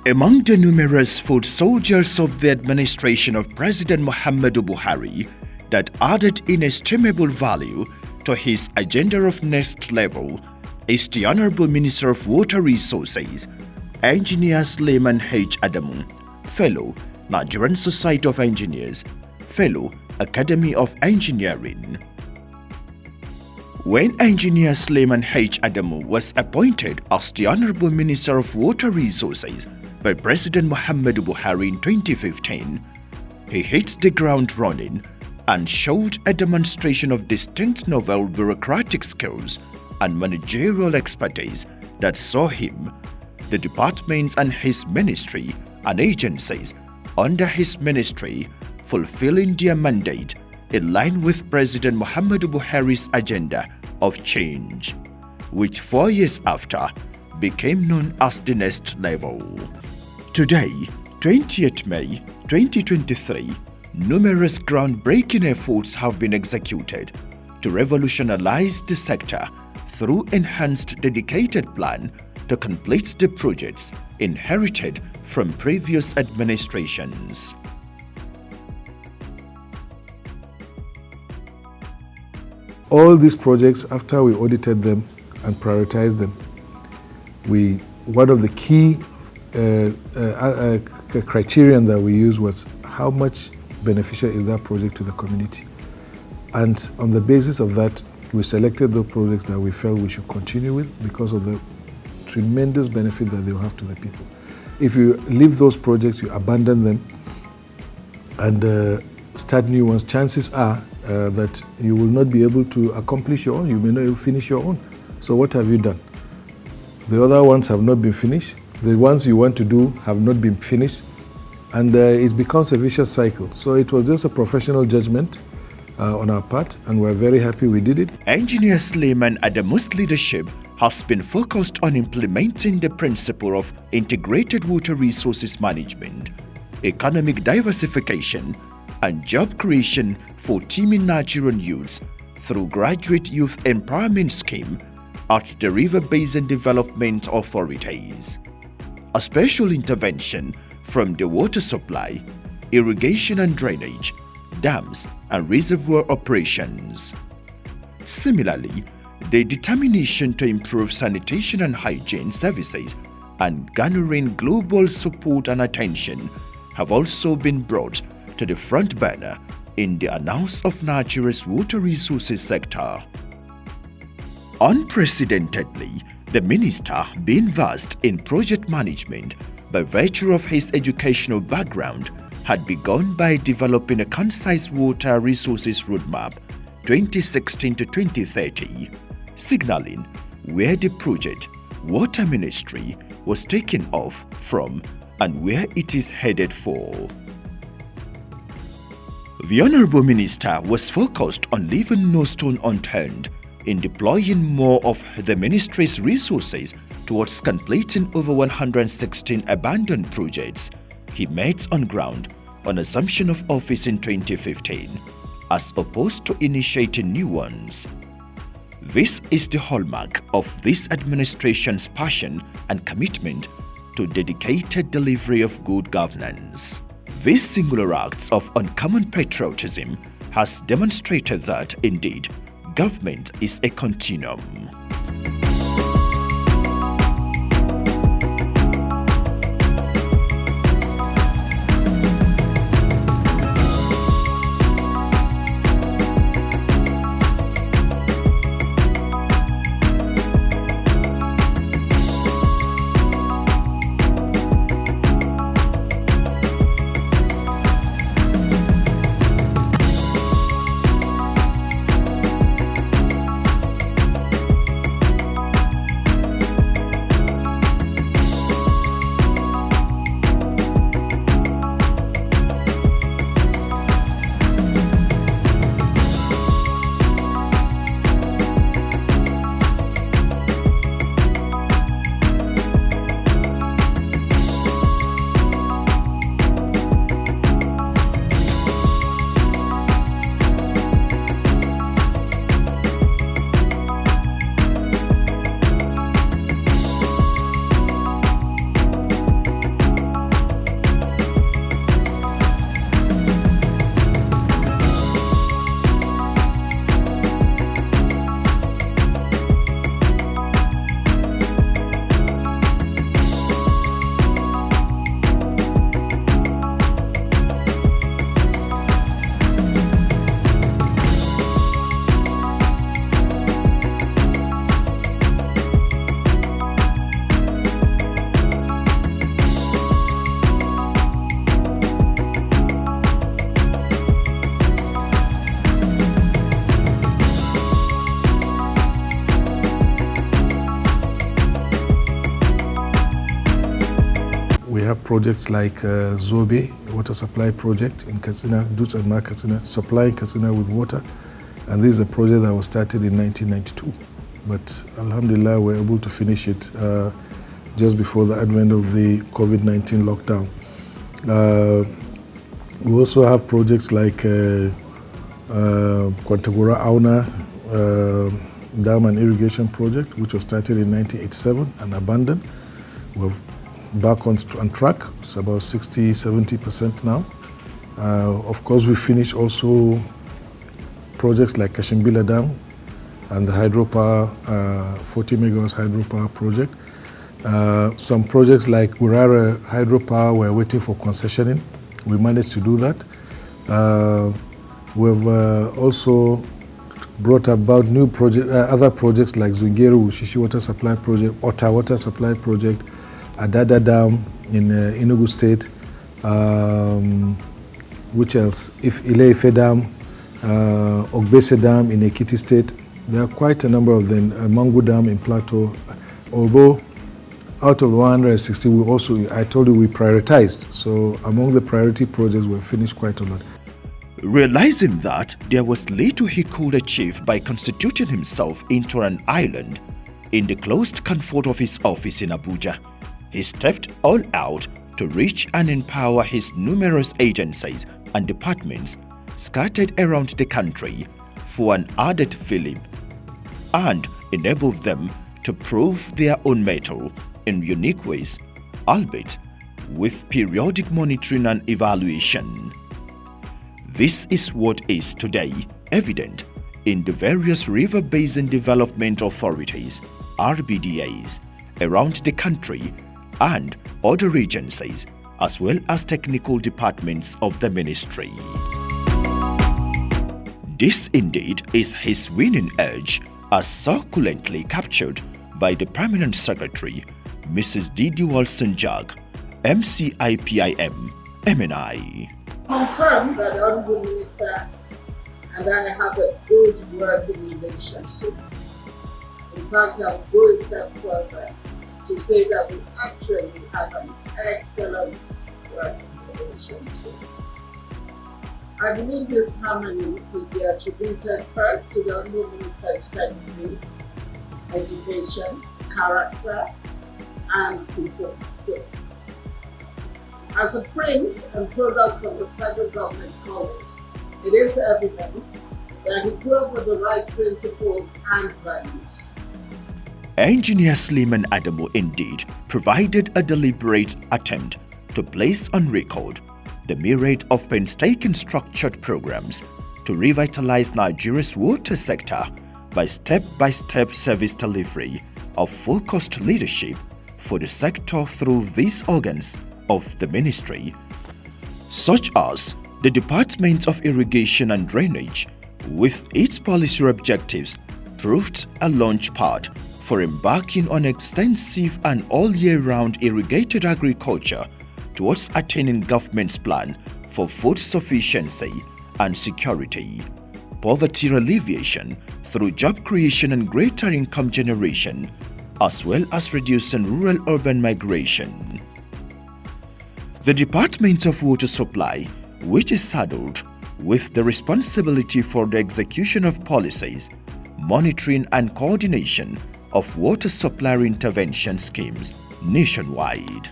Among the numerous foot soldiers of the administration of President Muhammadu Buhari that added inestimable value to his agenda of next level is the Honorable Minister of Water Resources, Engineer Suleiman H. Adamu, Fellow Nigerian Society of Engineers, Fellow Academy of Engineering. When Engineer Suleiman H. Adamu was appointed as the Honorable Minister of Water Resources by President Muhammadu Buhari in 2015, he hit the ground running and showed a demonstration of distinct novel bureaucratic skills and managerial expertise that saw him, the departments and his ministry and agencies under his ministry fulfilling their mandate in line with President Muhammadu Buhari's agenda of change, which 4 years after became known as the next level. Today, 20th May 2023, numerous groundbreaking efforts have been executed to revolutionize the sector through enhanced dedicated plan to complete the projects inherited from previous administrations. All these projects, after we audited them and prioritized them, one of the key criterion that we used was how much beneficial is that project to the community. And on the basis of that, we selected the projects that we felt we should continue with because of the tremendous benefit that they will have to the people. If you leave those projects, you abandon them and start new ones, chances are that you will not be able to accomplish your own. You may not even finish your own. So what have you done? The other ones have not been finished. The ones you want to do have not been finished. And it becomes a vicious cycle. So it was just a professional judgment on our part, and we're very happy we did it. Engineer Suleiman Adamu'S leadership has been focused on implementing the principle of integrated water resources management, economic diversification, and job creation for teeming Nigerian youths through Graduate Youth Empowerment Scheme at the River Basin Development Authorities. A special intervention from the water supply, irrigation and drainage, dams and reservoir operations. Similarly, the determination to improve sanitation and hygiene services and garnering global support and attention have also been brought to the front burner in the annals of Nigeria's water resources sector. Unprecedentedly, the minister, being versed in project management by virtue of his educational background, had begun by developing a concise water resources roadmap 2016 to 2030, signaling where the project Water Ministry was taken off from and where it is headed for. The Honorable Minister was focused on leaving no stone unturned in deploying more of the ministry's resources towards completing over 116 abandoned projects he met on ground on assumption of office in 2015, as opposed to initiating new ones. This is the hallmark of this administration's passion and commitment to dedicated delivery of good governance. These singular acts of uncommon patriotism has demonstrated that, indeed, government is a continuum. have projects like Zobe, water supply project in Katsina, Dutch and Mark Katsina, supplying Katsina with water. And this is a project that was started in 1992. But alhamdulillah, we're able to finish it just before the advent of the COVID-19 lockdown. We also have projects like Kwantagora Auna Dam and Irrigation Project, which was started in 1987 and abandoned. We're back on track. It's about 60–70% now. Of course, we finished also projects like Kashimbila Dam and the hydropower, 40 megawatts hydropower project. Some projects like Urara hydropower, we're waiting for concessioning. We managed to do that. We've also brought about new other projects like Zungeru Ushishi Water Supply Project, Ota Water Supply Project, Adada Dam in Enugu State, which else? Ile-Ife Dam, Ogbese Dam in Ekiti State. There are quite a number of them. Mangu Dam in Plateau. Although out of the 160, I told you we prioritized. So among the priority projects, we've finished quite a lot. Realizing that there was little he could achieve by constituting himself into an island in the closed comfort of his office in Abuja, he stepped all out to reach and empower his numerous agencies and departments scattered around the country for an added fillip and enable them to prove their own mettle in unique ways, albeit with periodic monitoring and evaluation. This is what is today evident in the various River Basin Development Authorities, RBDAs, around the country and other agencies, as well as technical departments of the ministry. This indeed is his winning edge, as succulently captured by the Permanent Secretary, Mrs. Didi Walson-Jagg, MCIPIM, MNI. Confirm that the Honorable Minister and I have a good working relationship. In fact, I would go a step further to say that we actually have an excellent working relationship. I believe this harmony could be attributed first to the Honorable Minister's pedigree, education, character, and people's skills. As a prince and product of the Federal Government College, it is evident that he grew up with the right principles and values. Engineer Suleiman Adamu indeed provided a deliberate attempt to place on record the myriad of painstaking structured programs to revitalize Nigeria's water sector by step-by-step service delivery of focused leadership for the sector through these organs of the ministry, such as the Department of Irrigation and Drainage, with its policy objectives, proved a launch pad for embarking on extensive and all-year-round irrigated agriculture towards attaining government's plan for food sufficiency and security, poverty alleviation through job creation and greater income generation, as well as reducing rural-urban migration. The Department of Water Supply, which is saddled with the responsibility for the execution of policies, monitoring and coordination of water supply intervention schemes nationwide.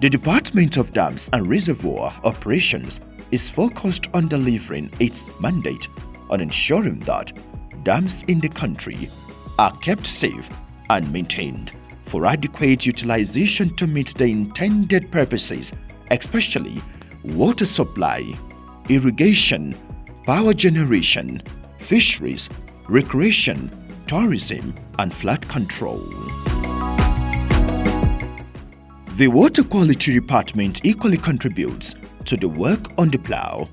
The Department of Dams and Reservoir Operations is focused on delivering its mandate on ensuring that dams in the country are kept safe and maintained for adequate utilization to meet the intended purposes, especially water supply, irrigation, power generation, fisheries, recreation, tourism, and flood control. The Water Quality Department equally contributes to the work on the plow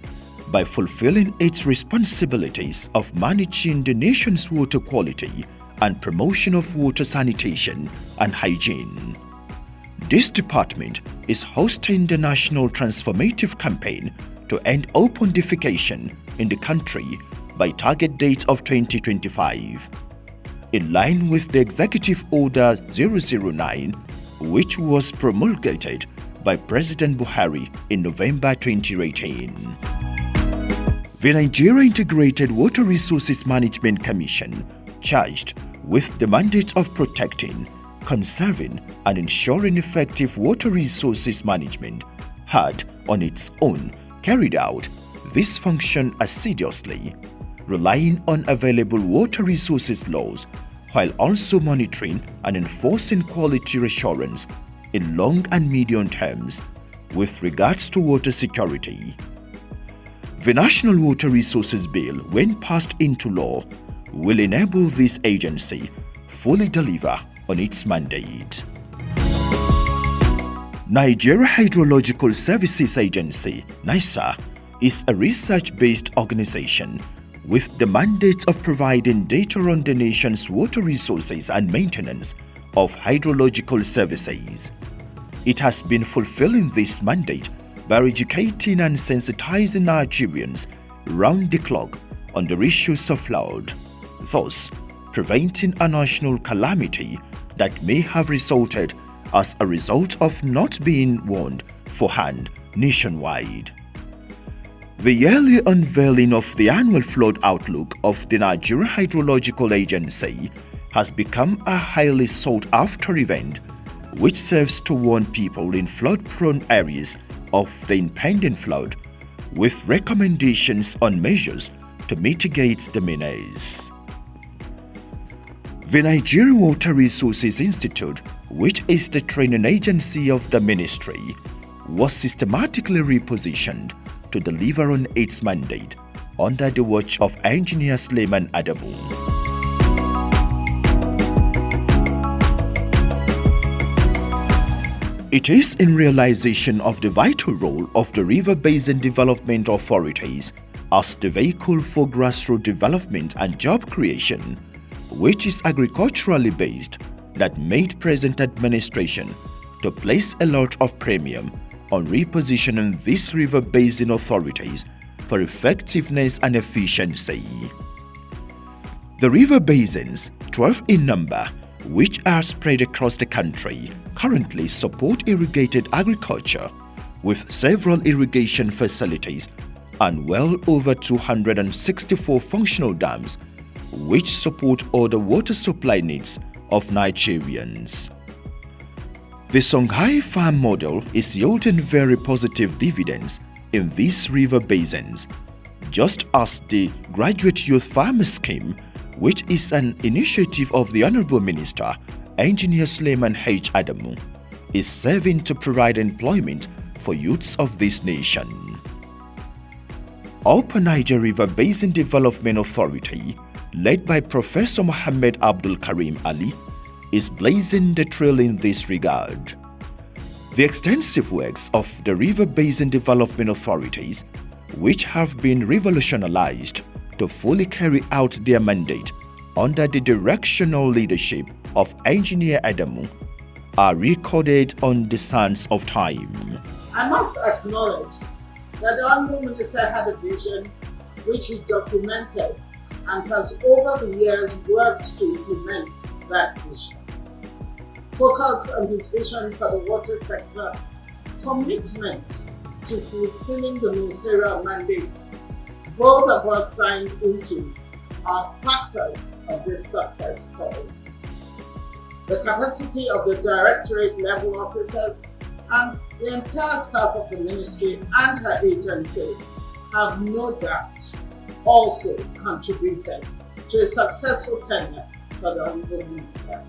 by fulfilling its responsibilities of managing the nation's water quality and promotion of water sanitation and hygiene. This department is hosting the National Transformative Campaign to end open defecation in the country by target date of 2025. In line with the Executive Order 009 which was promulgated by President Buhari in November 2018. The Nigeria Integrated Water Resources Management Commission, charged with the mandate of protecting, conserving and ensuring effective water resources management, had on its own carried out this function assiduously, relying on available water resources laws while also monitoring and enforcing quality assurance in long and medium terms with regards to water security. The National Water Resources Bill, when passed into law, will enable this agency fully deliver on its mandate. Nigeria Hydrological Services Agency, NISA, is a research-based organization with the mandate of providing data on the nation's water resources and maintenance of hydrological services. It has been fulfilling this mandate by educating and sensitizing Nigerians round the clock on the issues of flood, thus preventing a national calamity that may have resulted as a result of not being warned beforehand nationwide. The yearly unveiling of the annual flood outlook of the Nigeria Hydrological Agency has become a highly sought-after event which serves to warn people in flood-prone areas of the impending flood, with recommendations on measures to mitigate the menace. The Nigeria Water Resources Institute, which is the training agency of the ministry, was systematically repositioned to deliver on its mandate under the watch of Engineer Suleiman Adamu. It is in realization of the vital role of the River Basin Development Authorities as the vehicle for grassroots development and job creation, which is agriculturally based, that made present administration to place a lot of premium on repositioning these river basin authorities for effectiveness and efficiency. The river basins, 12 in number, which are spread across the country, currently support irrigated agriculture with several irrigation facilities and well over 264 functional dams, which support all the water supply needs of Nigerians. The Songhai farm model is yielding very positive dividends in these river basins, just as the Graduate Youth Farmer Scheme, which is an initiative of the Honorable Minister, Engineer Suleiman Adamu, is serving to provide employment for youths of this nation. Upper Niger River Basin Development Authority, led by Professor Mohammed Abdul Karim Ali, is blazing the trail in this regard. The extensive works of the River Basin Development Authorities, which have been revolutionized to fully carry out their mandate under the directional leadership of Engineer Adamu, are recorded on the sands of time. I must acknowledge that the Honorable Minister had a vision which he documented and has over the years worked to implement that vision. Focus on his vision for the water sector, commitment to fulfilling the ministerial mandates both of us signed into, are factors of this success story. The capacity of the directorate level officers and the entire staff of the ministry and her agencies have no doubt also contributed to a successful tenure for the Honorable Minister.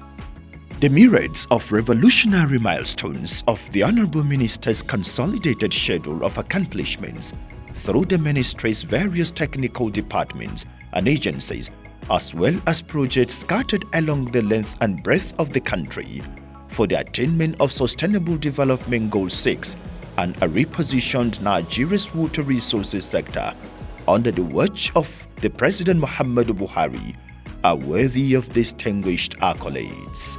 The myriads of revolutionary milestones of the Honorable Minister's consolidated schedule of accomplishments through the ministry's various technical departments and agencies, as well as projects scattered along the length and breadth of the country for the attainment of Sustainable Development Goal 6 and a repositioned Nigeria's water resources sector under the watch of the President Muhammadu Buhari, are worthy of distinguished accolades.